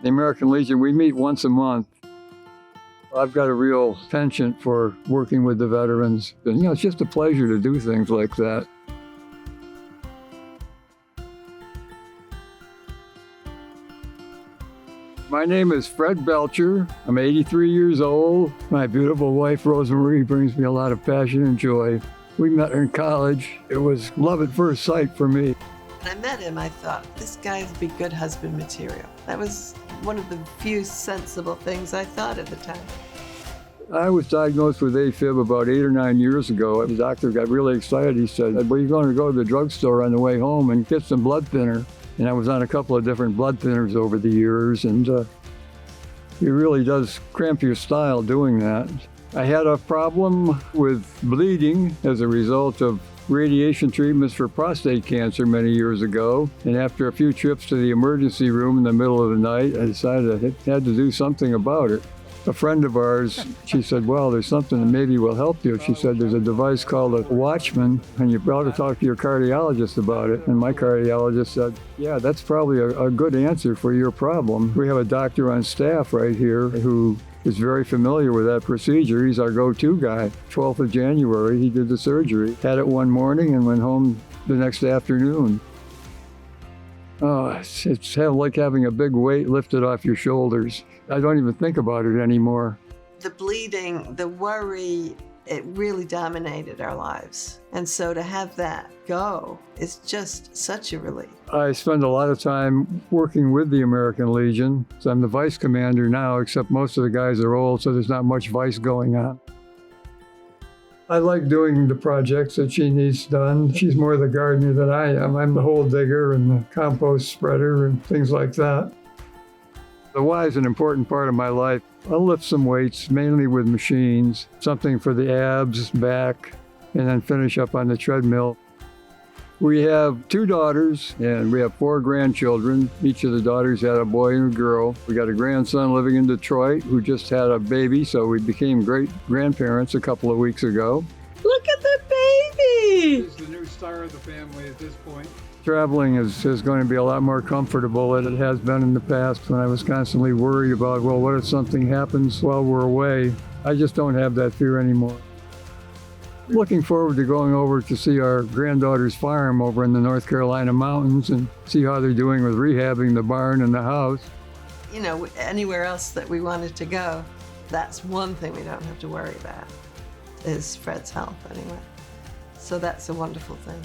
The American Legion, we meet once a month. I've got a real penchant for working with the veterans. And, it's just a pleasure to do things like that. My name is Fred Belcher. I'm 83 years old. My beautiful wife, Rosemarie, brings me a lot of passion and joy. We met in college. It was love at first sight for me. When I met him, I thought, this guy would be good husband material. That was one of the few sensible things I thought at the time. I was diagnosed with Afib about 8 or 9 years ago. The doctor got really excited. He said, well, you're going to go to the drugstore on the way home and get some blood thinner. And I was on a couple of different blood thinners over the years, and it really does cramp your style doing that. I had a problem with bleeding as a result of radiation treatments for prostate cancer many years ago. And after a few trips to the emergency room in the middle of the night, I decided I had to do something about it. A friend of ours, she said, well, there's something that maybe will help you. She said, there's a device called a WATCHMAN, and you ought to talk to your cardiologist about it. And my cardiologist said, yeah, that's probably a good answer for your problem. We have a doctor on staff right here who is very familiar with that procedure. He's our go-to guy. 12th of January, he did the surgery. Had it one morning and went home the next afternoon. Oh, it's like having a big weight lifted off your shoulders. I don't even think about it anymore. The bleeding, the worry, it really dominated our lives. And so to have that go is just such a relief. I spend a lot of time working with the American Legion. So I'm the vice commander now, except most of the guys are old, so there's not much vice going on. I like doing the projects that she needs done. She's more the gardener than I am. I'm the hole digger and the compost spreader and things like that. The Y is an important part of my life. I'll lift some weights, mainly with machines, something for the abs, back, and then finish up on the treadmill. We have 2 daughters, and we have 4 grandchildren. Each of the daughters had a boy and a girl. We got a grandson living in Detroit who just had a baby, so we became great-grandparents a couple of weeks ago. Look at the baby! He's the new star of the family at this point. Traveling is going to be a lot more comfortable than it has been in the past when I was constantly worried about, well, what if something happens while we're away? I just don't have that fear anymore. Looking forward to going over to see our granddaughter's farm over in the North Carolina mountains and see how they're doing with rehabbing the barn and the house. Anywhere else that we wanted to go, that's one thing we don't have to worry about, is Fred's health anyway. So that's a wonderful thing.